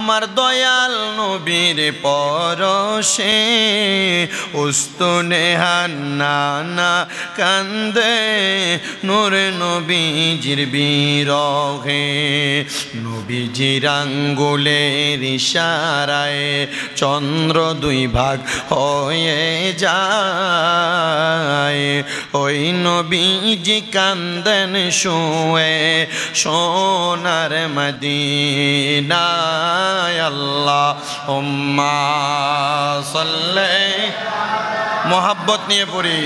আমার দয়াল নবীর পরশে উস্তুনে হান্নানা কান্দে নূর নবীজির বিরহে নবীজির আঙ্গুলের ইশারায় চন্দ্র দুই ভাগ হয়ে যায় ওই নবীজি কান্দেন শুয়ে সোনার মদিনা আল্লাহুম্মা সাল্লি মোহাব্বত নিয়ে পড়ি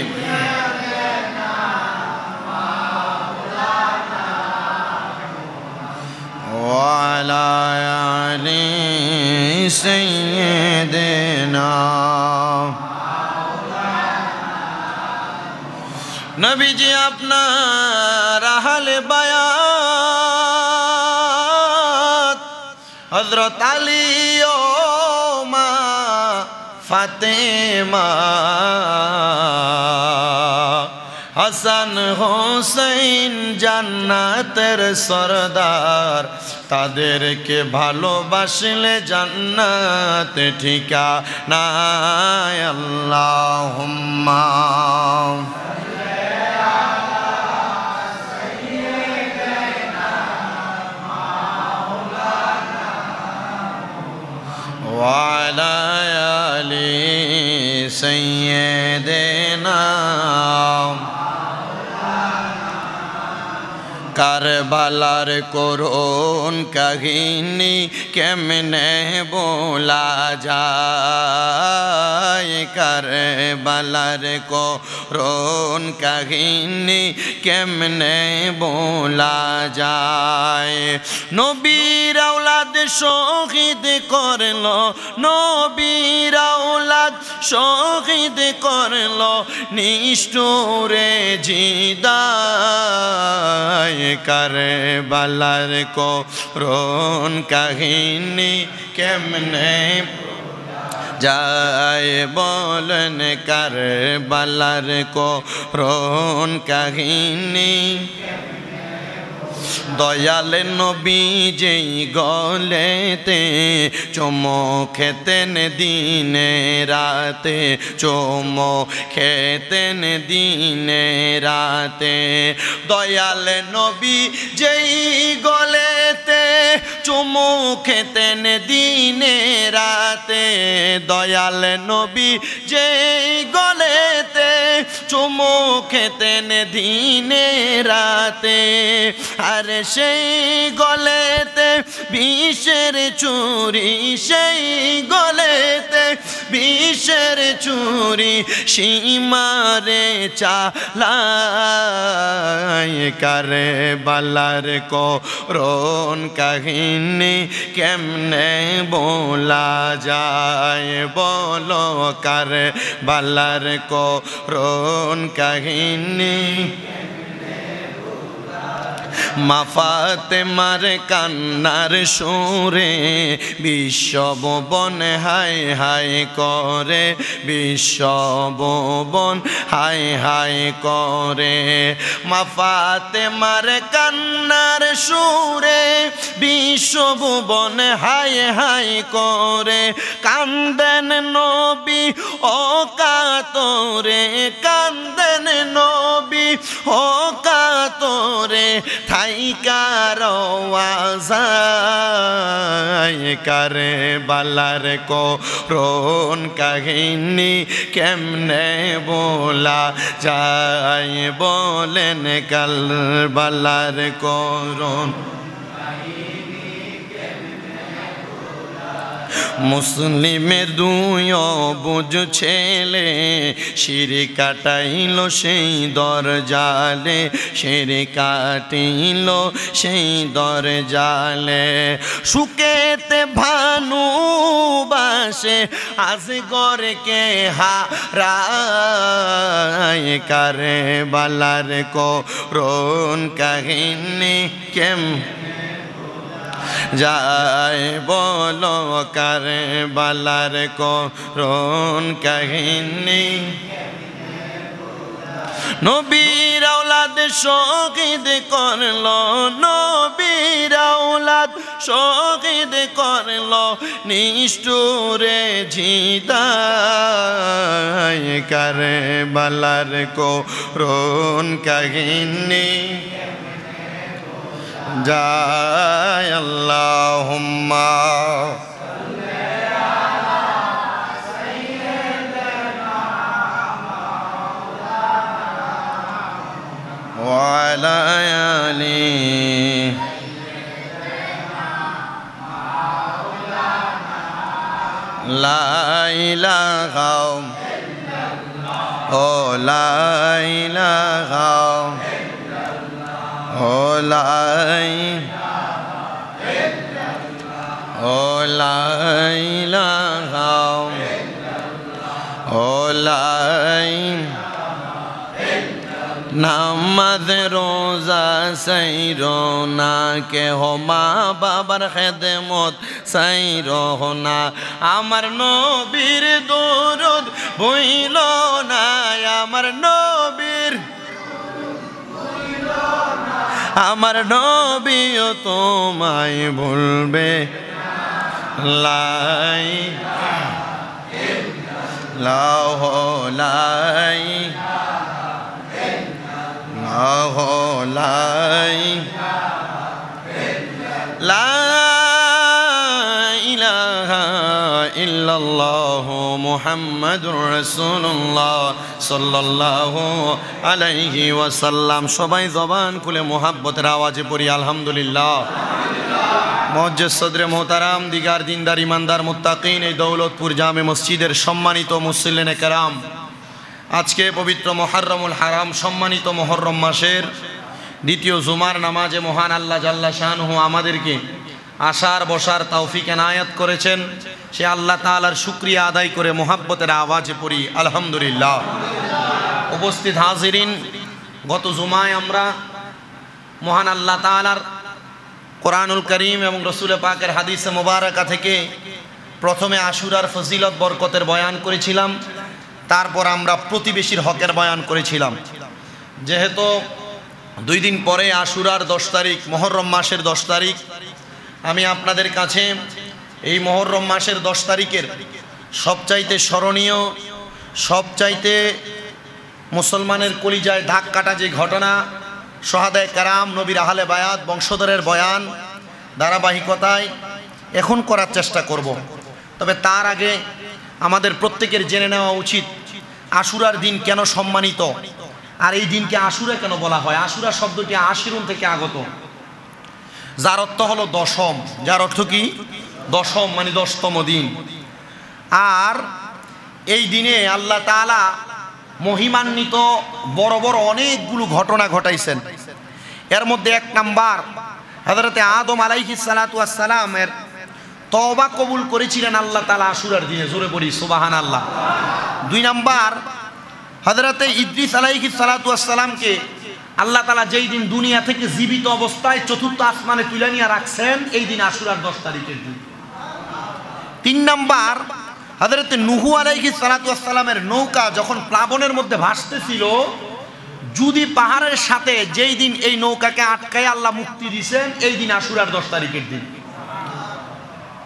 ওয়া আলা আলি সাইয়্যিদিনা নবীজি আপনার আহলে বায়াত হযরত আলী ও মা ফাতেমা হাসান হোসেন জান্নাতের সরদার তাদেরকে ভালোবাসলে জান্নাত ঠিকানা আল্লাহুম্মা وعلى آل سيدنا কারবালার করুণ কাহিনী কেমনে বলা যায় কারবালার করুণ কাহিনী কেমনে বলা যায় নবীর আওলাদ শহীদ করলো নবীর আওলাদ শহীদ করলো নিষ্ঠুরে জিদায় কারবালার করুণ কাহিনী কেমনে যায় বলেন কারবালার করুণ কাহিনী দয়াল নবী যেই গলেতে চুমো খেতেন দিনে রাতে চুমো খেতেন দিনে রাতে দয়াল নবী যেই গলেতে চুমো খেতেন দিনে রাতে দয়াল নবী যেই গলেতে চুমো খেতেন দিনে রাতে আর সেই গলেতে বিষের চুরি সেই গলেতে বিষের চুরি সীমারে চালায় কারবালার করুণ কাহিনী কেমনে বলা যায় বলো কারবালার করুণ কাহিনী মা ফাতেমার কান্নার সুরে বিশ্বভুবন হায় হায় করে বিশ্বভুবন হায় হায় করে মা ফাতেমার কান্নার সুরে বিশ্বভুবন হায় হায় করে কান্দেন নবী ও কাতরে কান্দেন নবী ও কাতরে থাইকার আওয়াজ কারবালার করুণ কাহিনী কেমনে বলা যায় বলেন কারবালার করুণ মুসলিমের দুই অবুঝ ছেলে শিরে কাটাইল সেই দরজালে শিরে কাটিল সেই দরজালে সুকেতে ভানুবাসে আজ গরকে হারায় কারবালার করুণ কাহিনী কেম যায় বলো কারবালার করুণ কাহিনী নবীর আওলাদ শহীদ করলো, নবীর আওলাদ শহীদ করলো নিষ্ঠুরে জিদায় কারবালার করুণ কাহিনী যায় আল্লাহুম্মা وعلى آله لا إله إلا الله لا إله إلا الله لا إله إلا الله নামাজ রোজা সাইরো না, কেহ মা বাবার খেদমত সাইরো না, আমার নবীর দরুদ ভুইল না, আমার নবীর আমার নবীও তোমায় ভুলবে লাই লাহ লাই লা ইলাহা ইল্লাল্লাহু মুহাম্মাদুর রাসূলুল্লাহ সাল্লাল্লাহু আলাইহি ওয়াসাল্লাম। সবাই জবান খুলে মুহাব্বতের আওয়াজে পড়ি আলহামদুলিল্লাহ। মুআজ্জাজ সদরে মোহতারাম, দিগার দিনদার ইমানদার মুত্তাকিন, এই দৌলতপুর জামে মসজিদের সম্মানিত মুসল্লিনে কেরাম, আজকে পবিত্র মুহররমুল হারাম সম্মানিত মুহররম মাসের দ্বিতীয় জুমার নামাজে মহান আল্লাহ জাল্লা শানহু আমাদেরকে আসার বসার তৌফিক এনায়েত করেছেন। সে আল্লাহ তাআলার শুকরিয়া আদায় করে মুহাব্বতের আওয়াজে পড়ি আলহামদুলিল্লাহ। উপস্থিত হাজিরিন, গত জুমায় আমরা মহান আল্লাহ তাআলার কোরআনুল করিম এবং রসুল পাকের হাদিসে মুবারাকা থেকে প্রথমে আশুরার ফজিলত বরকতের বয়ান করেছিলাম, তারপর আমরা প্রতিবেশীর হকের বয়ান করেছিলাম। যেহেতু 2 দিন পরে আশুরার 10 তারিখ, মুহররম মাসের 10 তারিখ, আমি আপনাদের কাছে এই মুহররম মাসের 10 তারিখের সবচাইতে স্মরণীয়, সবচাইতে মুসলমানের কলিজায় ধাক কাটা যে ঘটনা, শহাদায়ে কেরাম, নবীর আহলে বায়াত, বংশধরের বয়ান ধারাবাহিকতায় এখন করার চেষ্টা করব। তবে তার আগে আমাদের প্রত্যেকের জেনে নেওয়া উচিত আশুরার দিন কেন সম্মানিত, আর এই দিনকে আশুরা কেন বলা হয়। আশুরা শব্দটি আশিরুন থেকে আগত, যার অর্থ হলো দশম। যার অর্থ কি? দশম, মানে 10তম দিন। আর এই দিনে আল্লাহ তাআলা মহিমান্বিত বড় বড় অনেকগুলো ঘটনা ঘটাইছেন। এর মধ্যে 1 নাম্বার, হযরতে আদম আলাইহিস সালাতু ওয়াস সালামের তওবা কবুল করেছিলেন আল্লাহ তাআলা আশুরার দিনে। জোরে পড়ি সুবহানাল্লাহ। 2 নাম্বার, হযরতে ইদ্রিস আলাইহিস সালাতু ওয়াস সালামকে আল্লাহ তাআলা যেই দিন দুনিয়া থেকে জীবিত অবস্থায় চতুর্থ আসমানে তুলে নিয়ে রাখছেন, এই দিন আশুরার 10 তারিখের দিন। 3 নাম্বার, হযরতে নূহ আলাইহিস সালাতু ওয়াস সালামের নৌকা যখন প্লাবনের মধ্যে ভাসতেছিল, যদি পাহাড়ের সাথে যেই দিন এই নৌকাকে আটকায় আল্লাহ মুক্তি দিয়েছেন, এই দিন আশুরার 10 তারিখের দিন।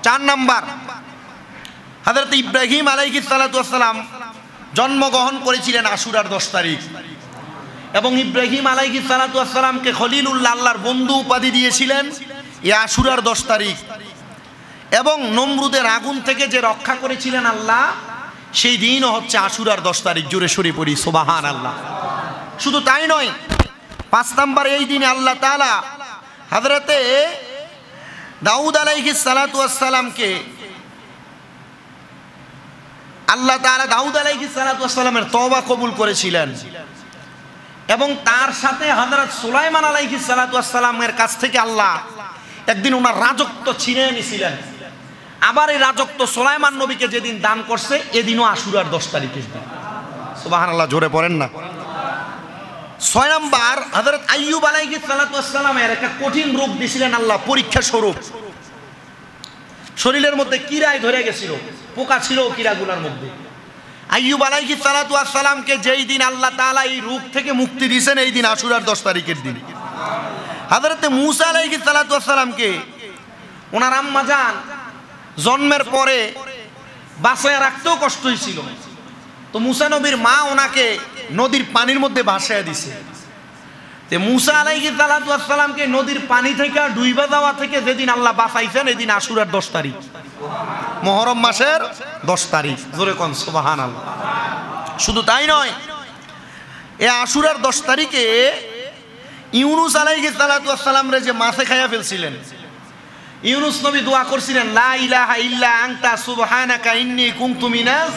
4 নাম্বার, হযরত ইব্রাহিম আলাইহিস সালাতু ওয়াস সালাম জন্মগ্রহণ করেছিলেন আশুরার 10 তারিখ, এবং ইব্রাহিম আলাইহিস সালাতু ওয়াস সালামকে খলিলুল্লাহ, আল্লাহর বন্ধু উপাধি দিয়েছিলেন এই আশুরার 10 তারিখ। এবং নমরুদের আগুন থেকে যে রক্ষা করেছিলেন আল্লাহ, সেই দিনও হচ্ছে আশুরার 10 তারিখ। জোরে সরে পড়ি সুবহানাল্লাহ। শুধু তাই নয়, 5 নাম্বার, এই দিনে আল্লাহ তাআলা হযরতে দাউদ আলাইহিস সালাতু ওয়াস সালামকে আল্লাহ তাআলা দাউদ আলাইহিস সালাতু ওয়াস সালামের তওবা কবুল করেছিলেন, এবং তার সাথে হযরত সুলাইমান আলাইহিস সালাতু ওয়াস সালামের কাছ থেকে আল্লাহ একদিন ওনার রাজত্ব ছিনিয়ে নিয়েছিলেন। আবার এই রাজত্ব সুলাইমান নবীকে যেদিন দান করছে, এদিনও আশুরার 10 তারিখের দিন। সুবহানাল্লাহ, জোরে পড়েন না। 6 নাম্বার, হযরত আইয়ুব আলাইহিস সালাতু ওয়াস সালামের একটা কঠিন রোগ দিয়েছিলেন আল্লাহ পরীক্ষা স্বরূপ। শরীরের মধ্যে কিরায় ধরে গেছিল, পোকা ছিল কিরাগুলোর মধ্যে। আইয়ুব আলাইহিস সালাতু ওয়াস সালামকে যেই দিন আল্লাহ তাআলা এই রূপ থেকে মুক্তি দিয়েছেন এই দিন আশুরার 10 তারিখের দিন। হযরতে মূসা আলাইহিস সালাতু ওয়াস সালামকে ওনার আম্মা জান জন্মের পরে বাঁচায় রাখতেও কষ্ট হয়েছিল, তো মূসা নবীর মা ওনাকে নদীর পানির মধ্যে ভাসায় দিছে। তো মূসা আলাইহিস সালাতু ওয়াস সালামকে নদীর পানি থেকে ডুইবা যাওয়া থেকে যেদিন আল্লাহ বাঁচাইছেন এই দিন আশুরার 10 তারিখ, মুহররম মাসের 10 তারিখ। জোরে কোন সুবহানাল্লাহ। শুধু তাই নয়, এই আশুরার 10 তারিখে ইউনুস আলাইহিস সালাতু ওয়াস সালাম রে যে মাছে খাইয়া ফেলছিলেন, ইউনুস নবী দোয়া করছিলেন লা ইলাহা ইল্লা আনতা সুবহানাকা ইন্নী কুনতু মিনাজ।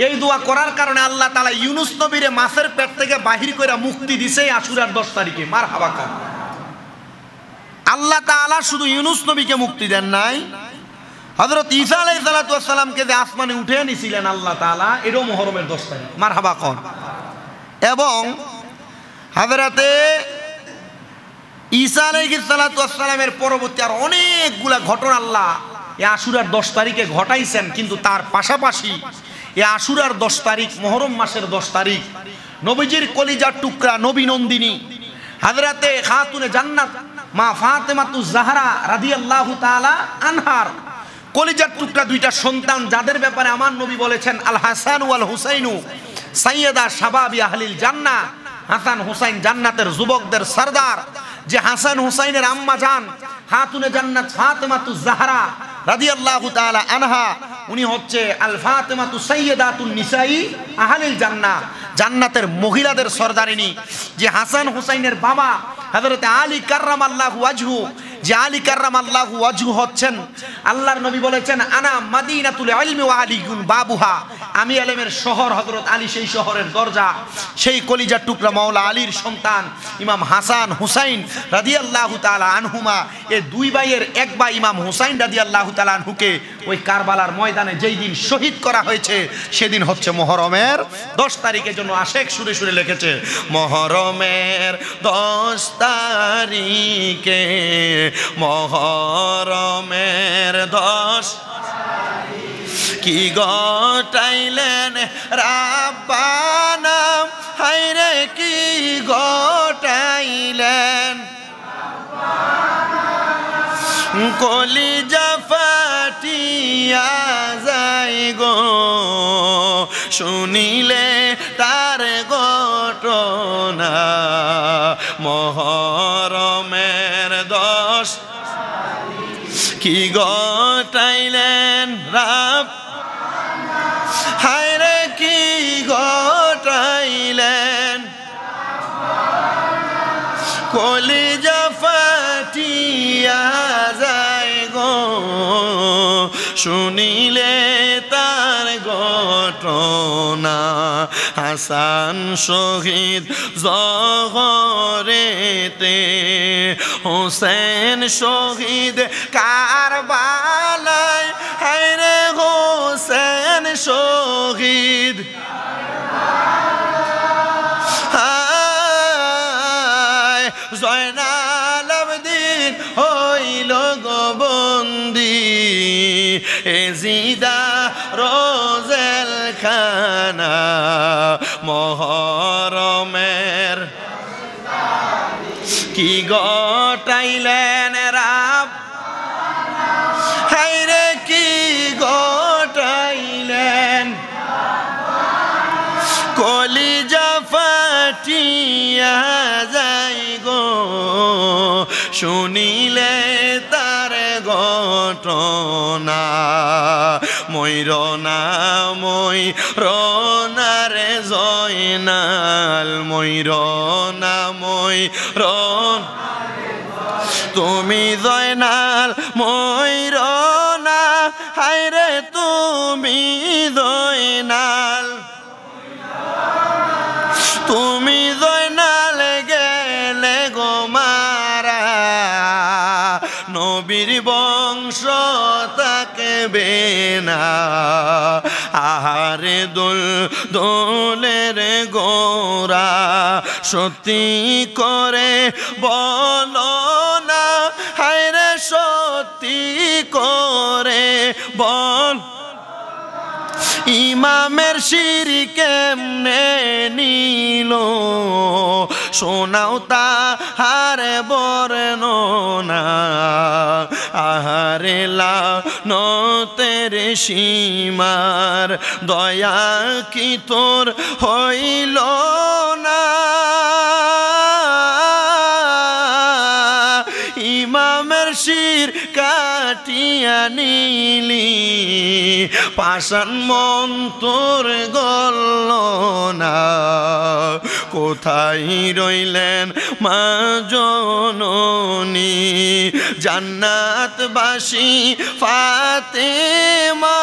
এই দোয়া করার কারণে আল্লাহ তাআলা ইউনুস নবীরে মাছের পেট থেকে বাহির করে মুক্তি দিয়েছে আশুরার 10 তারিখে। মারহাবা কা। আল্লাহ তাআলা শুধু ইউনুস নবীকে মুক্তি দেন নাই, হযরত ঈসা আলাইহিস সালাতু ওয়াস সালামকে যে আসমানে উঠিয়ে নিয়েছিলেন আল্লাহ তাআলা, এটাও মুহররমের 10 তারিখ। মারহাবা কোন। এবং হযরতে ঈসা আলাইহিস সালাতু ওয়াস সালামের পরবর্তী আর অনেকগুলা ঘটনা আল্লাহ এই আশুরার 10 তারিখে ঘটাইছেন, কিন্তু তার পাশাপাশি এই আশুরার 10 তারিখ মুহররম মাসের 10 তারিখ নবীজির কলিজার টুকরা নবী নন্দিনী হযরতে খাতুনে জান্নাত মা ফাতেমাতুজ জাহরা রাদিয়াল্লাহু তাআলা আনহার কলিজার টুকরা দুইটা সন্তান, যাদের ব্যাপারে আমার নবী বলেছেন আল হাসান ওয়াল হুসাইনু সাইয়্যিদা শাবাবি আহলিল জান্নাহ। হাসান হুসাইন জান্নাতের যুবকদের সরদার। যে হাসান হুসাইনের আম্মা জান খাতুনে জান্নাত ফাতেমাতুজ জাহরা রাদিয়াল্লাহু তাআলা আনহা, উনি হচ্ছে আল ফাতেমাতু সাইয়্যিদাতুন নিসাই আহলিল জান্নাহ, জান্নাতের মহিলাদের সরদারিনী। যে হাসান হুসাইনের বাবা হযরতে আলী কাররামাল্লাহু ওয়াজহু, যে আলী কাররামাল্লাহু ওয়াজহু হচ্ছেন আল্লাহর নবী বলেছেন আনা মাদিনাতুল ইলমি ওয়া আলিয়ুন বাবুহা, আমি ইলমের শহর, হযরত আলী সেই শহরের দরজা। সেই কলিজার টুকরা মাওলা আলীর সন্তান ইমাম হাসান হুসাইন রাদিয়াল্লাহু তাআলা আনহুমা, এই দুই ভাইয়ের এক ভাই ইমাম হুসাইন রাদিয়াল্লাহু তাআলা আনহুকে ওই কারবালার ময়দানে যেই দিন শহীদ করা হয়েছে সেদিন হচ্ছে মুহররমের 10 তারিখের জন্য আশেক সুরে সুরে লিখেছে মুহররমের 10 তারিখে, মুহররমের 10 কি গটাইলেন রাব্বানা, হায়রে কি গটাইলেন কলিজা ফাটিয়া যায় গো শুনিলে তার ঘটনা। মুহররমের 10 কি গটাইলেন রাব, হায়রে কি গটাইলেন কলিজা ফাটিয়া যায় গো শুনিলে তার ঘটনা। হাসান শহীদ জহরেতে, হোসেন শহীদ কারবালায়, হায়রে হোসেন শহীদ জয়নাল আবদিন হইল গো বন্দি, এজিদা রোজেল খানা। মুহররমের কি গটাইলেন রাব, হায়রে কি গটাইলেন কলিজা ফাটিয়া যায় গো শুনিলে তার ঘটনা। ময়ূরনা ময়ূরনারে জয়নাল, ময়ূরনা ময়ূরন তুমি জয়নাল ময়ূরনা, হায়রে তুমি জয়নাল, তুমি জয়নাল গেলে গো মারা, নবীর বংশ থাকবে না। আহারে দোল দোলের গোরা সত্যি করে বলো না, হায়রে সত্যি করে বল, ইমামের শির কেমনে নিল শোনাও তাহার বর্ণনা আহারে লানতের সীমার দয়া কি তোর হইল না ইমামের শির কাটিয়া নিলি পাষাণ মন তোর গল না কোথায় রইলেন মা জননী জান্নাতবাসী ফাতেমা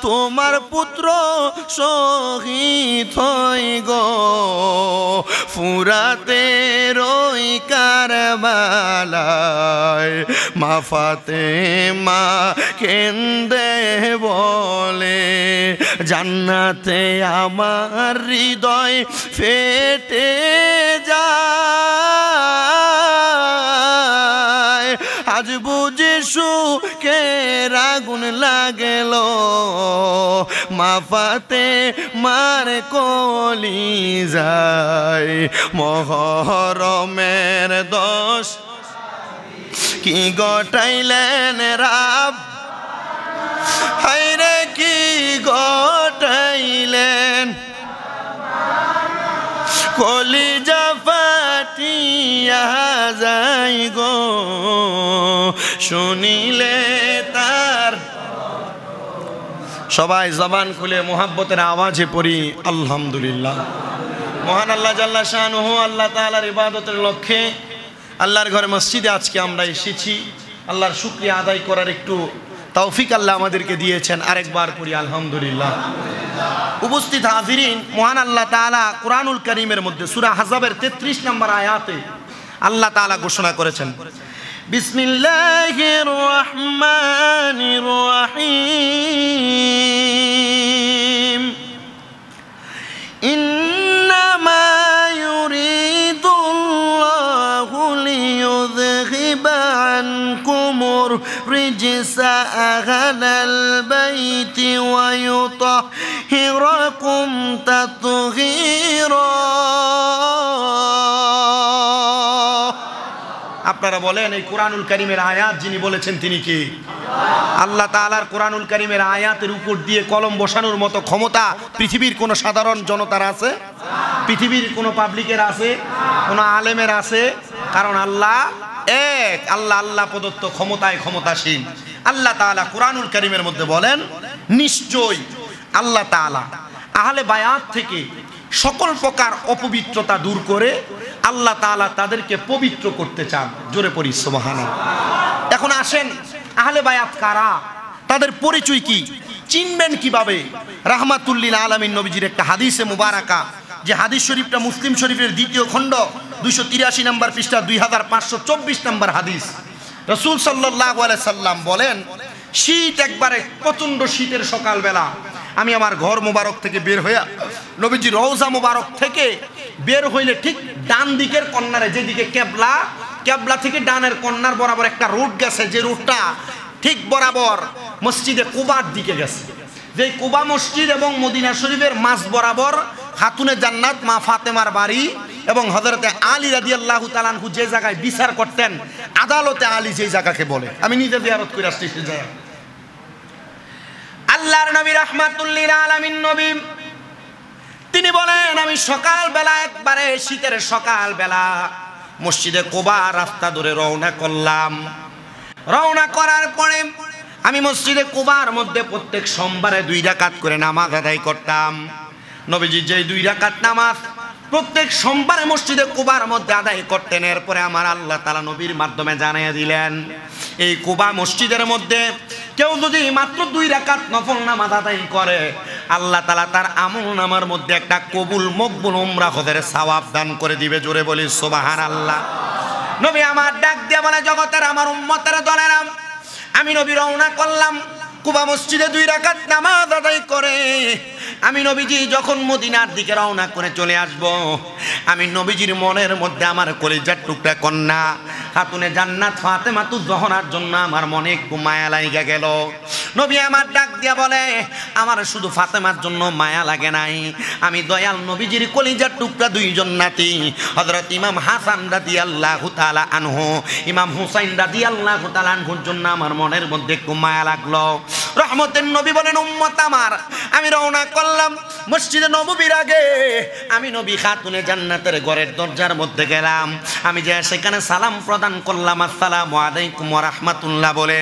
তোমার পুত্র শহীদ হই গো ফুরাতের ওই কারবালায় মা ফাতেমা কেন্দে বলে জান্নাতে আমার হৃদয় ফেটে যায় আজ বুঝি সুখের আগুন লাগল মা ফাতেমার কলিজায় মহরমের 10 কি গটাইলেন রাব হায়রে কি গটাইলেন কলিজা ফাটিয়া যাই গো শুনিলে তার সবাই জবান খুলে মোহাব্বতের আওয়াজে পড়ি আলহামদুলিল্লাহ। মহান আল্লাহ জাল্লা শানুহু আল্লাহ তাআলার ইবাদতের লক্ষ্যে আল্লাহর ঘরে মসজিদে আজকে আমরা এসেছি। আল্লাহর শুকরিয়া আদায় করার একটু তৌফিক আল্লাহ আমাদেরকে দিয়েছেন, আরেকবার পড়ি আলহামদুলিল্লাহ। উপস্থিত হাজিরিন, মহান আল্লাহ তাআলা কুরআনুল কারীমের মধ্যে সূরা আহজাবের 33 নম্বর আয়াতে আল্লাহ তাআলা ঘোষণা করেছেন বিসমিল্লাহির রহমানির রহিম ইন্নামা ইউরিদুল্লাহু লিইয়ুযহিবা আনকুমুর রিজসা আহলাল বাইতি ওয়া ইউতাহহিরাকুম তাতহীরা। আপনারা বলেন এই কুরআনুল কারীমের আয়াত যিনি বলেছেন তিনি কি? আল্লাহ তাআলার কুরআনুল কারীমের আয়াতের উপর দিয়ে কলম বসানোর মতো ক্ষমতা পৃথিবীর কোন সাধারণ জনতার আছে? পৃথিবীর কোন পাবলিকের আছে? কোন আলেমের আছে? কারণ আল্লাহ এক, আল্লাহ আল্লাহ প্রদত্ত ক্ষমতায় ক্ষমতাসীন। আল্লাহ তাআলা কুরআনুল কারীমের মধ্যে বলেন নিশ্চয় আল্লাহ তাআলা আহলে বায়াত থেকে সকল প্রকার অপবিত্রতা দূর করে আল্লাহ তাআলা তাদেরকে পবিত্র করতে চান। জোরে পড়ি সুবহানাল্লাহ। এখন আসেন আহলে বায়াত কারা, তাদের পরিচয় কি, চিনবেন কিভাবে? রাহমাতুল লিল আলামিন নবীজির একটা হাদিসে মুবারাকা, যে হাদিস শরীফটা মুসলিম শরীফের 2য় খণ্ড 283 নম্বর পৃষ্ঠা 2524 নম্বর হাদিস। রাসূল সাল্লাল্লাহু আলাইহি সাল্লাম বলেন শীত একবারে প্রচন্ড শীতের সকালবেলা আমি আমার ঘর মোবারক থেকে বের হইয়া নবীজি রওজা মোবারক থেকে বের হইলে ঠিক ডান দিকের কর্নারে, যেদিকে কেবলা, কেবলা থেকে ডানের কর্নার বরাবর একটা রোড গেছে, যে রোডটা ঠিক বরাবর মসজিদে কুবার দিকে গেছে। যে কুবা মসজিদ এবং মদিনা শরীফের মাঝ বরাবর খাতুনে জান্নাত মা ফাতেমার বাড়ি এবং হযরতে আলী রাদিয়াল্লাহু তাআলা আনহু যে জায়গায় বিচার করতেন, আদালতে আলী যে জায়গাকে বলে, আমি নিজে জিয়ারত করে আসছি সেই জায়গা। আল্লাহর নবী রাহমাতুল লিল আলামিন নবী তিনি বলেন আমি সকালবেলা একবারে শীতের সকালবেলা মসজিদে কুবা রাস্তা ধরে রওনা করলাম। রওনা করার পরে আমি মসজিদে কুবার মধ্যে প্রত্যেক সোমবারে 2 রাকাত করে নামাজ আদায় করতাম। নবীজি যে 2 রাকাত নামাজ প্রত্যেক সোমবারে মসজিদে কুবার মধ্যে আদায় করতেন, এরপরে আমার আল্লাহ তাআলা নবীর মাধ্যমে জানিয়ে দিলেন এই কুবা মসজিদের মধ্যে কেউ যদি মাত্র 2 রাকাত নফল নামাজ আদায় করে আল্লাহ তাআলা তার আমল নামার মধ্যে একটা কবুল মকবুল উমরা হজের সওয়াব দান করে দিবে। জোরে বলি সুবহানাল্লাহ। নবী আমার ডাক দিয়ে বলে জগতের আমার উম্মতের দলেরা, আমি নবী রওনা করলাম কুবা মসজিদে 2 রাকাত নামাজ আদায় করে আমি নবীজি যখন মদিনার দিকে রওনা করে চলে আসব, আমি নবীজির মনের মধ্যে আমার কলিজার টুকরা কন্যা খাতুনে জান্নাত ফাতেমাতুজ জহরার জন্য আমার মনে একটু মায়া লাগা গেল। নবী আমার ডাক দিয়া বলে, আমার শুধু ফাতেমার জন্য মায়া লাগে নাই, আমি দয়াল নবীজির কলিজার টুকরা দুইজন নাতি হযরত ইমাম হাসান রাদিয়াল্লাহু তাআলা আনহু, ইমাম হুসাইন রাদিয়াল্লাহু তাআলা আনহুর জন্য আমার মনের মধ্যে একটু মায়া লাগলো। রহমতের নবী বলেন, উম্মত আমার, আমি রওনা করলাম মসজিদে নববীর আগে। আমি নবী খাতুনে জান্নাতের ঘরের দরজার মধ্যে গেলাম। আমি যে সেখানে সালাম প্রদান করলাম, আসসালামু আলাইকুম ওয়া রাহমাতুল্লাহ বলে।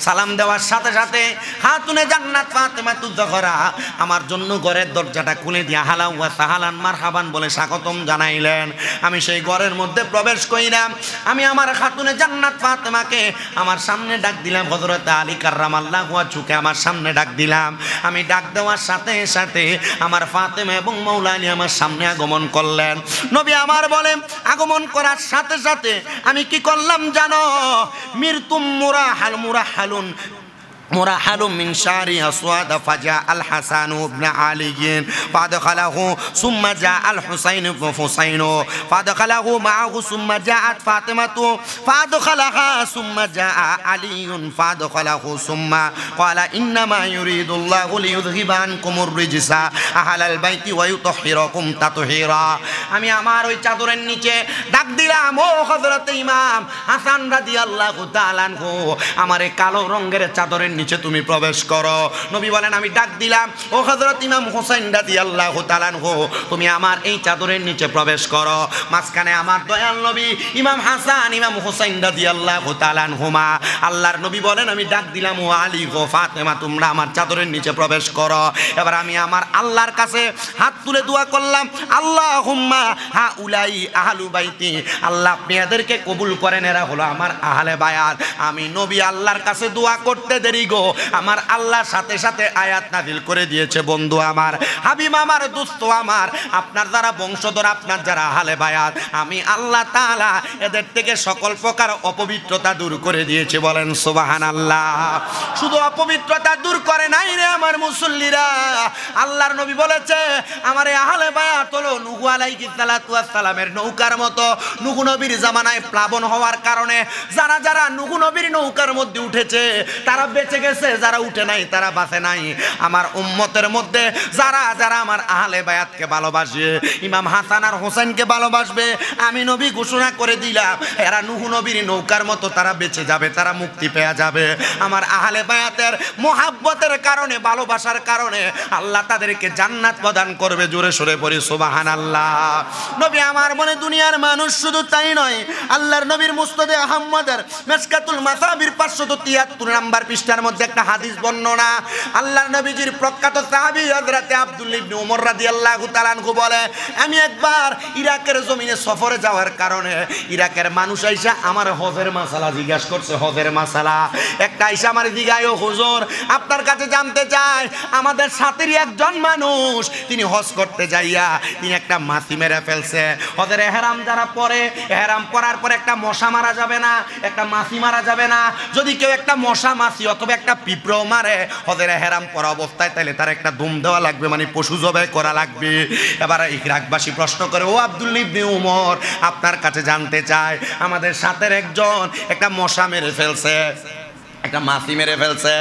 সালাম দেওয়ার সাথে সাথে খাতুনে জান্নাত ফাতেমাতুজ জহরা আমার জন্য ঘরের দরজাটা খুলে দিয়ে হালা ওয়া সাহালান মারহাবান বলে স্বাগতম জানাইলেন। আমি সেই ঘরের মধ্যে প্রবেশ কইলাম। আমি আমার খাতুনে জান্নাত ফাতেমাকে আমার সামনে ডাক দিলাম, হযরত আলী কাররামাল্লাহু ওয়াজহুকে আমার সামনে ডাক দিলাম। আমি ডাক দেওয়ার সাথে সাথে আমার ফাতেমা এবং মৌলা আলী আমার সামনে আগমন করলেন। নবী আমার বলে, আগমন করার সাথে সাথে আমি কি করলাম জানো? মিরতুম মুরাহালুন مرحل من شعر أسود فجاء الحسن بن علي فادخله ثم جاء الحسين بن حسين فادخله معه ثم جاءت فاطمة فادخلها ثم جاء علي فادخله ثم قال إنما يريد الله ليذهب عنكم الرجس أهل البيت ويطهركم تطهيرا। আমি আমার ওই চাদরের নিচে ডাক দিলাম, ও হযরত ইমাম হাসান রাদিয়াল্লাহু তাআলা আনহু, আমার এই কালো রঙের চাদরের নিচে তুমি প্রবেশ করো। নবী বলেন, আমি ডাক দিলাম, ও হযরত ইমাম হুসাইন রাদিয়াল্লাহু তাআলা আনহু, তুমি আমার এই চাদরের নিচে প্রবেশ করো। মাঝখানে আমার দয়াল নবী ইমাম হাসান ইমাম হুসাইন রাদিয়াল্লাহু তাআলা আনহুমা। আল্লাহর নবী বলেন, আমি ডাক দিলাম, ও আলী গো ফাতেমা, তোমরা আমার চাদরের নিচে প্রবেশ করো। এবার আমি আমার আল্লাহর কাছে হাত তুলে দোয়া করলাম, আল্লাহুম্মা হাউলাই আহলু বাইতি, আল্লাহ আপনি এদেরকে কবুল করেন, এরা হলো আমার আহলে বায়াত। আমি নবী আল্লাহর কাছে দোয়া করতে দেরি গো, আমার আল্লাহর সাথে সাথে আয়াত নাযিল করে দিয়েছে। বন্ধু আমার, হাবিব আমার, দোস্ত আমার, আপনার যারা বংশধর, আপনার যারা আহলে বায়াত, আমি আল্লাহ তাআলা এদের থেকে সকল প্রকার অপবিত্রতা দূর করে দিয়েছে। বলেন সুবহানাল্লাহ। শুধু অপবিত্রতা দূর করে নাই রে আমার মুসল্লিরা, আল্লাহর নবী বলেছে আমার এই আহলে বায়াত হলো নূহ আলাইহিস সালাতু ওয়াস সালামের নৌকার মতো। নূহ নবীর জামানায় প্লাবন হওয়ার কারণে যারা যারা নূহ নবীর নৌকার মধ্যে উঠেছে তারা বেঁচে গেছে, যারা উঠে নাই তারা বাঁচে নাই। আমার উম্মতের মধ্যে যারা যারা আমার আহলে বায়াতকে ভালোবাসবে, ইমাম হাসান আর হোসেনকে ভালোবাসবে, আমি নবী ঘোষণা করে দিলাম এরা নূহ নবীর নৌকার মতো তারা বেঁচে যাবে, তারা মুক্তি পেয়ে যাবে। আমার আহলে বায়াতের মোহাব্বতের কারণে, ভালোবাসার কারণে আল্লাহ তাদেরকে জান্নাত প্রদান করবে। জোরে সরে পড়ি সুবহানাল্লাহ। নবী আমার মনে দুনিয়ার মানুষ শুধু তাই নয়, আল্লাহর নবীর মুসনাদে আহমদের মিশকাতুল মাসাবির 573 নম্বর পৃষ্ঠার মধ্যে একটা হাদিস বর্ণনা। আল্লাহর নবীজির প্রখ্যাত সাহাবী হযরত আব্দুল্লাহ ইবনে ওমর রাদিয়াল্লাহু তাআলা আনহু বলে, আমি একবার ইরাকের জমিনে সফরে যাওয়ার কারণে ইরাকের মানুষ আইসা আমার হজের মাসালা জিজ্ঞাসা করছে। হজের মাসালা একটা আইসা আমার জিগায়, ও হুজুর আপনার কাছে জানতে চাই, আমাদের সাথেরই একজন মানুষ তিনি হজ করতে যাইয়া তিনি একটা মাছি মেরে ফেলছে। হজের ইহরাম যারা পরে, ইহরাম পরার পরে একটা মশা মারা যাবে না, একটা মাছি মারা যাবে না। যদি কেউ একটা মশা মাছি অথবা একটা পিঁপড়া মারে হজের ইহরাম পরা অবস্থায়, তাহলে তার একটা দুম দেওয়া লাগবে, মানে পশু জবাই করা লাগবে। এবার ইরাকবাসী প্রশ্ন করে, ও আব্দুল্লাহ ইবনে ওমর আপনার কাছে জানতে চায়, আমাদের সাথের একজন একটা মশা মেরে ফেলছে, একটা মাছি মেরে ফেলছে।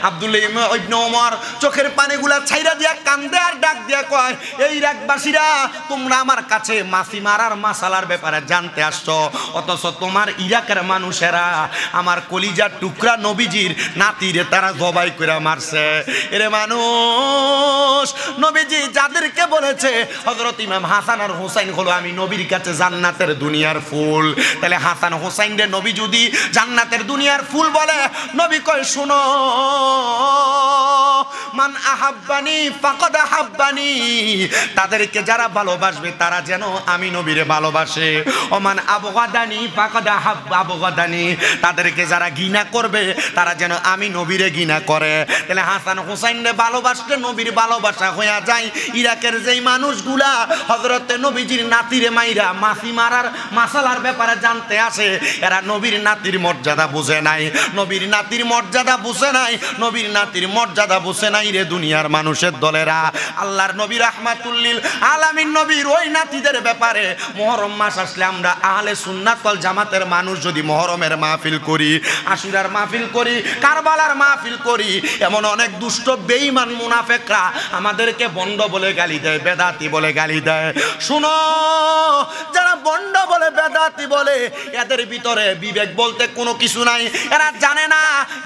আব্দুল্লাহ ইবনে ওমর চোখের পানিগুলা ছাইরা দিয়া কান্দে আর ডাক দিয়া কয়, এই ইরাকবাসীরা তোমরা আমার কাছে মাছি মারার মাসালার ব্যাপারে জানতে আসছো, অথচ তোমার ইরাকের মানুষেরা আমার কলিজার টুকরা নবীজির নাতিরে তারা জবাই করে মারছে। এরে মানুষ, নবীজি যাদেরকে বলেছে হযরত ইমাম হাসান আর হুসাইন হলো আমি নবীর কাছে জান্নাতের দুনিয়ার ফুল, তাহলে হাসান হুসাইন রে নবী যদি জান্নাতের দুনিয়ার ফুল বলে, নবী কয় শুনো, মান আহাব্বানি ফাকাদ আহাব্বানি, তাদেরকে যারা ভালোবাসবে তারা যেন আমি নবীরে ভালোবাসে। ওমান আবগাদানি ফাকাদ আবগাদানি, তাদেরকে যারা ঘৃণা করবে তারা যেন আমি নবীরে ঘৃণা করে। তাহলে হাসান হুসাইনরে ভালোবাসলে নবীর ভালোবাসা হয়ে যায়। ইরাকের যেই মানুষগুলা হযরতে নবীজির নাতিরে মাইরা মাছি মারার মাসালার ব্যাপারে জানতে আসে, এরা নবীর নাতির মর্যাদা বুঝে নাই। নবীর নাতি নাতির মর্যাদা বুঝে নাই, নবীর নাতির মর্যাদা বুঝে নাই রে দুনিয়ার মানুষের দলেরা। আল্লাহর নবী রাহমাতুল লিল আলামিন নবীর ওই নাতিদের ব্যাপারে মুহররম মাস আসলে আমরা আহলে সুন্নাত ওয়াল জামাতের মানুষ যদি মুহররমের মাহফিল করি, আশুরার মাহফিল করি, কারবালার মাহফিল করি, এমন অনেক দুষ্ট বেঈমান মুনাফিকরা আমাদেরকে বন্ড বলে গালি দেয়, বেদাতি বলে গালি দেয়। শুনো, যারা বন্ড বলে বেদাতি বলে এদের ভিতরে বিবেক বলতে কোনো কিছু নাই। এরা জানে না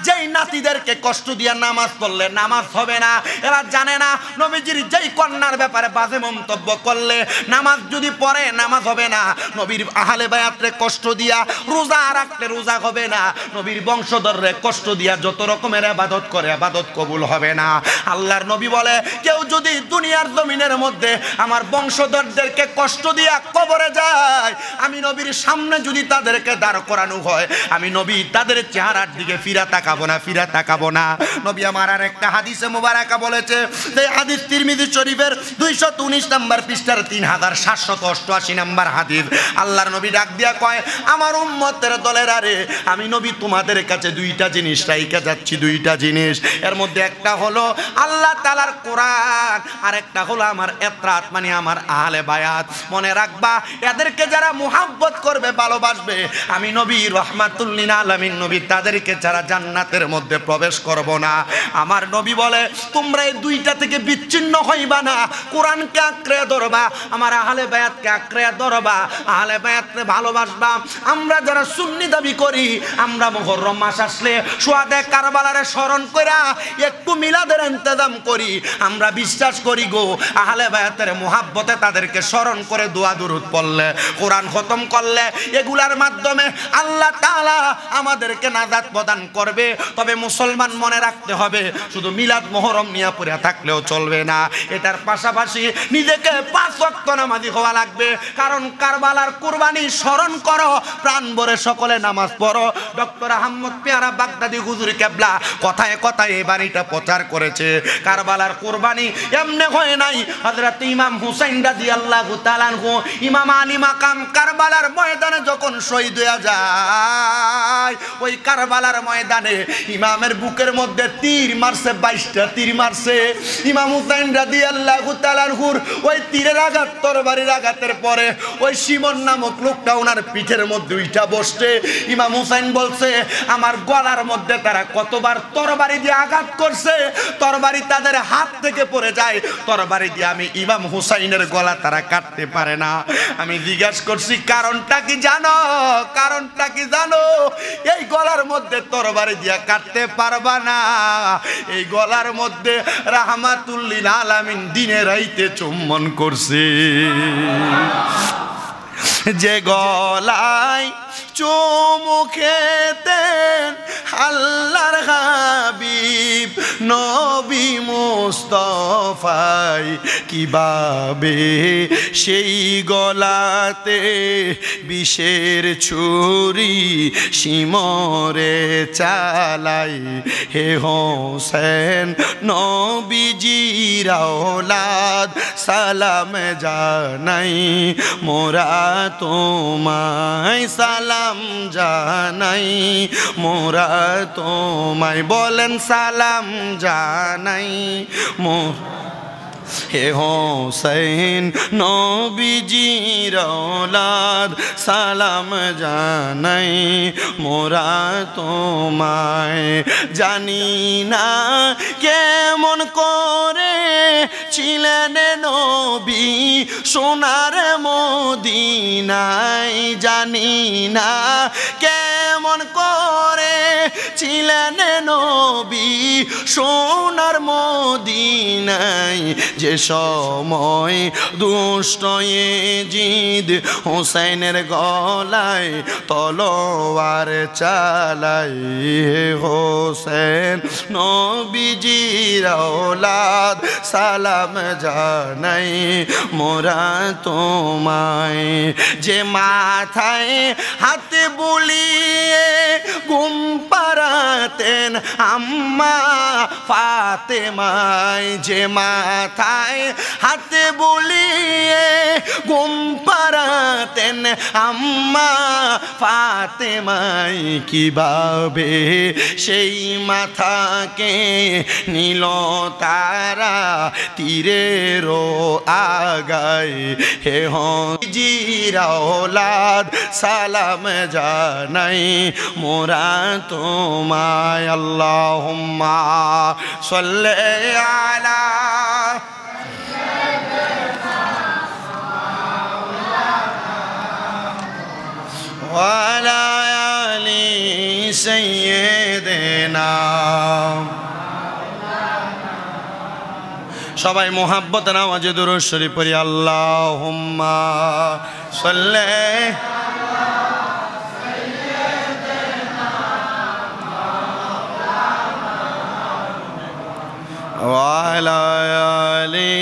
যেই নাতিদেরকে কষ্ট দিয়ে নামাজ পড়লে নামাজ হবে না। এরা জানে না নবীজির যেই কন্যার ব্যাপারে বাজে মন্তব্য করলে নামাজ যদি পড়ে নামাজ হবে না। নবীর আহলে বায়াতরে কষ্ট দিয়া রোজা রাখলে রোজা হবে না। নবীর বংশধররে কষ্ট দিয়া যত রকমের ইবাদত করে ইবাদত কবুল হবে না। আল্লাহর নবী বলে, কেউ যদি দুনিয়ার জমিনের মধ্যে আমার বংশধরদেরকে কষ্ট দিয়া কবরে যায়, আমি নবীর সামনে যদি তাদেরকে দাঁড় করানো হয়, আমি নবী তাদের চেহারার দিকে ফিরা তাকাবো না, ফিরা তাকাবো না। নবী আমার আর একটা হাদিসে মুবারাকা বলেছে, এই হাদিস তিরমিজি শরীফের 219 নম্বর পৃষ্ঠার 3788 নম্বর হাদিস। আল্লাহর নবী ডাক দিয়া কয়, আমার উম্মতের দলেরা রে, আমি নবী তোমাদের কাছে দুইটা জিনিস রাইখা যাচ্ছি, দুইটা জিনিস। এর মধ্যে একটা হলো আল্লাহ তাআলার কোরআন, আর একটা হলো আমার ইতরাত মানে আমার আহলে বায়াত। মনে রাখবা, এদেরকে যারা মুহাব্বত করবে, ভালোবাসবে, আমি নবী রাহমাতুল লিল আলামিন নবী তাদেরকে যারা জান্নাতের মধ্যে প্রবেশ করব না। আমার নবী বলে, তোমরা এই দুইটা থেকে বিচ্ছিন্ন হইবা না। কোরআনকে আঁকড়ে ধরবা, আমার আহলে বায়াতকে আঁকড়ে ধরবা, আহলে বায়াতকে ভালোবাসবা। আমরা যারা সুন্নি দাবি করি, আমরা মুহররম মাস আসলে শুহাদায়ে কারবালারে স্মরণ কইরা একটু মিলাদের ইন্তজাম করি। আমরা বিশ্বাস করি গো, আহলে বায়াতের মুহাব্বতে তাদেরকে স্মরণ করে দোয়া দুরূদ পড়লে, কোরআন খতম করলে, এগুলার মাধ্যমে আল্লাহ তাআলা আমাদেরকে নাজাত প্রদান করবে। তবে মুসলমান মনে রাখতে হবে, শুধু মিলাদ মুহররম নিয়ে পড়ে থাকলেও চলবে না। এটার পাশাপাশি নিজেকে 5 ওয়াক্ত নামাজি হওয়া লাগবে। কারণ কারবালার কুরবানি স্মরণ করো, প্রাণ ভরে সকলে নামাজ পড়ো। ডক্টর আহমদ পেয়ারা বাগদাদি হুজুর কেবলা কথায় কথায় এই বাণীটা প্রচার করেছে। কারবালার কুরবানি এমনি হয় নাই। হযরত ইমাম হুসাইন রাদিয়াল্লাহু তাআলা আনহু ইমাম আলী মাকাম কারবালার ময়দানে যখন শহীদ হয়ে যায়, ওই কারবালার ময়দানে ইমামের বুকের মধ্যে তীর মারছে, 22টা তীর মারছে। ইমাম হুসাইন রাদিয়াল্লাহু তাআলা আনহুর ওই তীরের আঘাত, তরবারির আঘাতের পরে ওই শিমন নামক লোকটা ওনার পিঠের মধ্যে উইঠা বসছে। ইমাম হুসাইন বলছে, আমার গলার মধ্যে তারা কতবার তরবারি দিয়ে আঘাত করছে, তরবারি তাদের হাত থেকে পড়ে যায়, তরবারি দিয়ে আমি ইমাম হুসাইনের গলা তারা কাটতে পারে না। আমি জিজ্ঞাসা করছি, কারণটা কি জানো? কারণটা কি জানো? এই গলার মধ্যে তরবারি দিয়ে কাটতে পারবা না। এই গলার মধ্যে রাহমাতুল লিল আলামিন দিনে রাইতে চুম্বন করছে। যে গলায় চুমু খেতেন আল্লাহর হাবিব নবী মুস্তাফাই, কিভাবে সেই গলাতে বিষের ছুরি শিমরে চালাই। হে হোসেন নবীজির আওলাদ সালাম জানাই, মোরা তোমায় সালাম জানাই, মোরা তোমায় বলেন সালাম জানাই। হে হোসেন নবীজির আওলাদ সালাম জানাই, মোরা তোমায়। জানি না কেমন করে ছিলেন নবী সোনার মদিনায়, জানি না কেমন করে ছিলেন নবী সোনার মদিনায়। যে সময় দুষ্ট ইজিদ হোসেনের গলায় তলোয়ার চালাই, হোসেন নবীজির আওলাদ সালাম জানাই, মোরা তোমায়। যে মাথায় হাত বুলিয়ে ঘুম পাড়াতে পরাতেন আম্মা ফাতেমায়, যে মাথায় হাতে বুলিয়ে ঘুম পাড়াতেন আম্মা ফাতেমায়, কিভাবে সেই মাথাকে নীল তারা তীরেরও আগায়। হে জিরা ওলাদ সালাম জানাই মোরা তোমায়। আল্লাহুম্মা সাল্লি আলা ওয়ালা আলি সাইয়্যিদিনা। সবাই মোহাব্বতের আওয়াজে দুরূদ শরীফ পড়ি। আল্লাহুম্মা সাল্লি ওয়ালা আলি।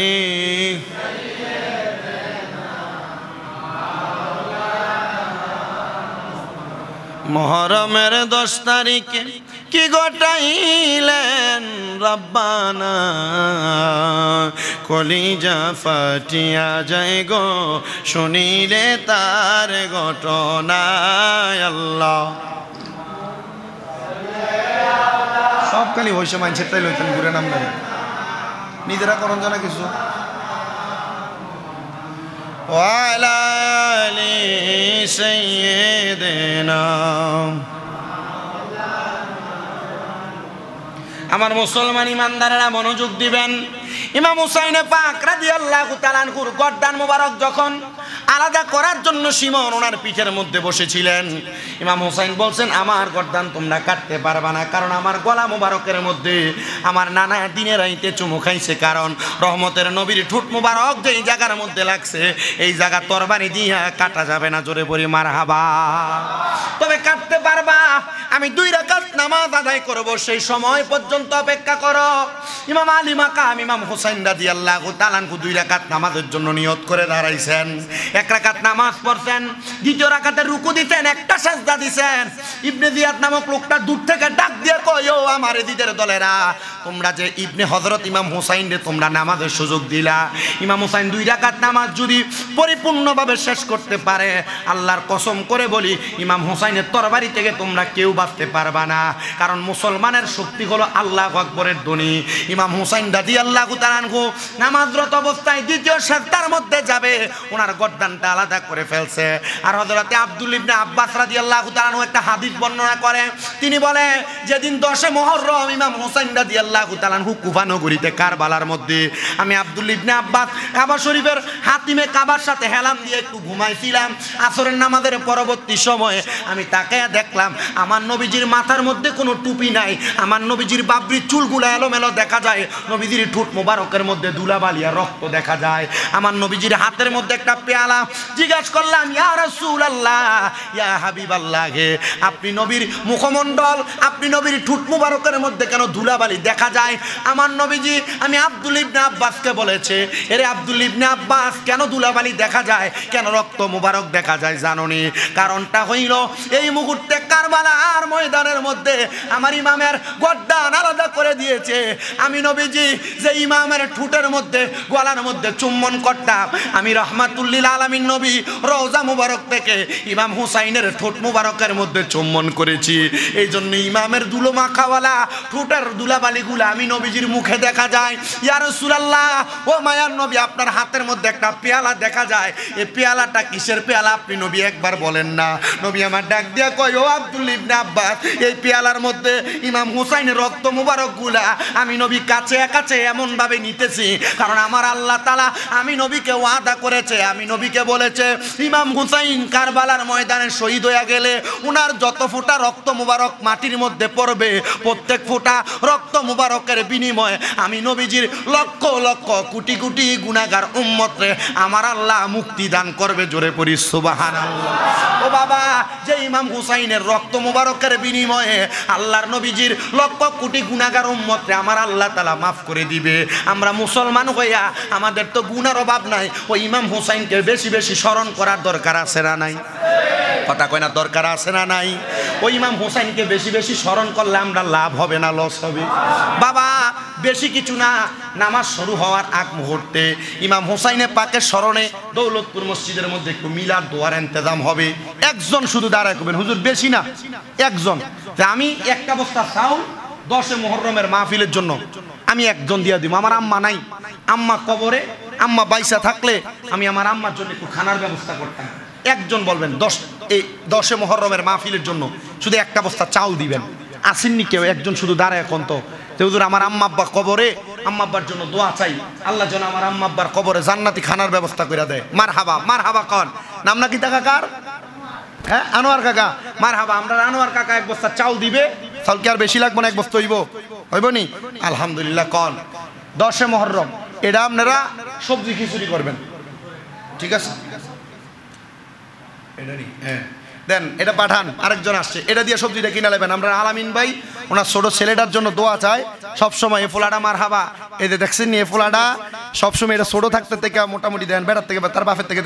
মুহররমের 10 তারিখে কি ঘটাইলেন রব্বানা, কলিজা ফাটিয়া যায় গো শুনিলে তার ঘটনা। আল্লাহ সব খালি হইছে মানুষের তাই লইতেন ঘুরে নাম নেই, নিজেরা করন জানা কিছু। ওয়ালা আলি সাইয়্যিদিনা। আমার মুসলমান ইমানদারেরা মনোযোগ দিবেন। ইমাম হুসাইন পাক রাদিয়াল্লাহু তাআলা আনহুর গর্দান মোবারক যখন আলাদা করার জন্য সিমন ওনার পিঠের মধ্যে বসেছিলেন, ইমাম হুসাইন বলছেন আমার গর্দান তোমরা কাটতে পারবা না, কারণ আমার গলা মোবারকের মধ্যে আমার নানা দিনের রাইতে চুমু খাইছে, কারণ রহমতের নবীর ঠোঁট মোবারক যেই জায়গার মধ্যে লাগছে এই জায়গা তরবারি দিয়া কাটা যাবে না। জোরে পড়ি মারহাবা। তবে কাটতে পারবা, আমি 2 রাকাত নামাজ আদায় করব, সেই সময় পর্যন্ত অপেক্ষা করো। ইমাম আলী মাকাম ইমাম হুসাইন রাদিয়াল্লাহু তাআলা আনহু 2 রাকাত নামাজের জন্য নিয়ত করে দাঁড়াইছেন। 1 রাকাত নামাজ পড়ছেন, 2য় রাকাতে রুকু দিতেন, একটা সাজদা দিছেন। ইবনে জিয়াদ নামক লোকটা দূর থেকে ডাক দিয়ে কয়, ও আমার এজিদের দলেরা, তোমরা যে ইবনে হযরত ইমাম হুসাইন রে তোমরা নামাজের সুযোগ দিলা, ইমাম হুসাইন 2 রাকাত নামাজ যদি পরিপূর্ণভাবে শেষ করতে পারে, আল্লাহর কসম করে বলি ইমাম হুসাইনের তরবারি থেকে তোমরা কেউ বাঁচতে পারবা না, কারণ মুসলমানের শক্তি হলো আল্লাহু আকবরের ধ্বনি। ইমাম হুসাইন রাদিয়াল্লাহু তাআলা আনহু নামাজরত অবস্থায় 2য় সাজদার মধ্যে যাবে, ওনার গর্দানটা আলাদা করে ফেলছে। আর হযরতে আব্দুল ইবনে আব্বাস রাদিয়াল্লাহু তাআলা আনহু একটা হাদিস বর্ণনা করে, তিনি বলে যেদিন 10 মুহররম ইমাম হুসাইন রাদিয়াল্লাহু তাআলা আনহু কুফা নগরীতে কারবালার মধ্যে, আমি আব্দুল ইবনে আব্বাস কাবা শরীফের হাতিমে কাবার সাথে হেলাম দিয়ে একটু ঘুমাইছিলাম। আসরের নামাজের পরবর্তী সময়ে আমি তাকায়া দেখলাম আমার নবীজির মাথার মধ্যে কোনো টুপি নাই, আমার নবীজির বাবরির চুলগুলো এলোমেলো দেখা যায়, নবীজির ঠোঁট মোবারকের মধ্যে ধুলাবালি আর রক্ত দেখা যায়, আমার নবীজির হাতের মধ্যে একটা পেয়ালা। জিজ্ঞাসা করলাম ইয়া রাসূলুল্লাহ, ইয়া হাবিবাল্লাহ, হে আপনি নবীর মুখমণ্ডল, আপনি নবীর ঠোঁট মোবারকের মধ্যে কেন ধুলাবালি দেখা যায়? আমার নবীজি আমি আব্দুল ইবনে আব্বাসকে বলেছে, এরে আব্দুল ইবনে আব্বাস, কেন ধুলাবালি দেখা যায়, কেন রক্ত মোবারক দেখা যায় জানোনি? কারণটা হইল এই মুহূর্তে কারবালার ময়দানের মধ্যে আমার ইমামের গর্দান আলাদা করে দিয়েছে। আমি নবীজি যে ইমামের ঠোঁটের মধ্যে গলার মধ্যে চুম্বন করতাম, আমি রাহমাতুল লিল আলামিন নবী রওজা মুবারক থেকে ইমাম হুসাইনের ঠোঁট মুবারকের মধ্যে চুম্বন করেছি। এই জন্য ইমামের দুলো মাখাওয়ালা ঠোঁটের দুলাবালিগুলা আমি নবীজির মুখে দেখা যায়। ইয়া রাসূলুল্লাহ, ও মায়ার নবী, আপনার হাতের মধ্যে একটা পেয়ালা দেখা যায়, এই পেয়ালাটা কিসের পেয়ালা আপনি নবী একবার বলেন না? নবী আমার ডাক দিয়া কয়, ও আব্দুল ইবনে আব্বাস, এই পেয়ালার মধ্যে ইমাম হুসাইনের রক্ত মুবারক গুলা আমি নবী কাছে কাছে এমন ভাবে নিতেছি, কারণ আমার আল্লাহ তাআলা আমি নবীকে ওয়াদা করেছে, আমি নবীকে বলেছে ইমাম হুসাইন কারবালার ময়দানে শহীদ হয়ে গেলে উনার যত ফোঁটা রক্ত মুবারক মাটির মধ্যে পড়বে, প্রত্যেক ফোঁটা রক্ত মুবারকের বিনিময়ে আমি নবীজির লক্ষ লক্ষ কোটি কোটি গুনাহগার উম্মতরে আমার আল্লাহ মুক্তি দান করবে। জোরে পড়ি সুবহানাল্লাহ। ও বাবা, যে ইমাম হুসাইনের রক্ত মুবারকের বিনিময়ে আল্লাহর নবীজির লক্ষ কোটি গুনাহগার উম্মতরে আমার আল্লাহ তাআলা মাফ করে দিবে। আমরা মুসলমান হইয়া আমাদের তো গুনার অভাব নাই, ওই ইমাম হুসাইনকে বেশি বেশি বেশি স্মরণ করার দরকার আছে না নাই? কথা কয় না, দরকার আছে না নাই? ওই ইমাম হোসাইনকে বেশি বেশি স্মরণ করলে আমরা লাভ হবে না লস হবে? বাবা বেশি কিছু না, নামাজ শুরু হওয়ার আগ মুহূর্তে ইমাম হোসাইনে পাকের স্মরণে দৌলতপুর মসজিদের মধ্যে একটু মিলাদ দোয়ার ইন্তজাম হবে। একজন শুধু দাঁড়ায় করবেন, হুজুর বেশি না, একজন। যে আমি একটা বস্তা চাউল 10 মুহররমের মাহফিলের জন্য আমি একজন দিয়ে দিব। আমার আম্মা নাই, আম্মা কবরে, আম্মা বাইসা থাকলে আমি আমার আম্মার জন্য একটু খানার ব্যবস্থা করতাম। একজন বলবেন 10 মুহররমের মাহফিলের জন্য শুধু একটা বস্তা চাউল দিবেন। আসেননি কেউ? একজন শুধু দাঁড়ায় এখন তো হুজুর আমার আম্মা আব্বা কবরে, আম্মা আব্বার জন্য দোয়া চাই, আল্লাহ যেন আমার আম্মা আব্বার কবরে জান্নাতি খানার ব্যবস্থা করে দেয়। মারহাবা, মারহাবা কন। নাম নাকি তা কাকার? হ্যাঁ, আনোয়ার কাকা। মারহাবা। আমরা আনোয়ার কাকা এক বস্তা চাউল দিবে। চাউল কি আর বেশি লাগবে না? এক বস্তা হইব নি? আলহামদুলিল্লাহ কন। 10 মুহররম এটা আপনারা সবজি খিচুড়ি করবেন, ঠিক আছে? এটা নি, হ্যাঁ দেন, এটা পাঠান। আরেকজন আসছে, এটা দিয়ে সবজিটা কিনে নেবেন। আমরা আলামিন ভাই ওনার ছোট ছেলেটার জন্য দোয়া চাই সবসময়। এ ফোলাটা মারহাবা। এই যে দেখছেন নি, এ ফোলাটা সবসময় এটা ছোট থাকতে থেকে মোটামুটি দেন, বেটার থেকে তার বাপের থেকে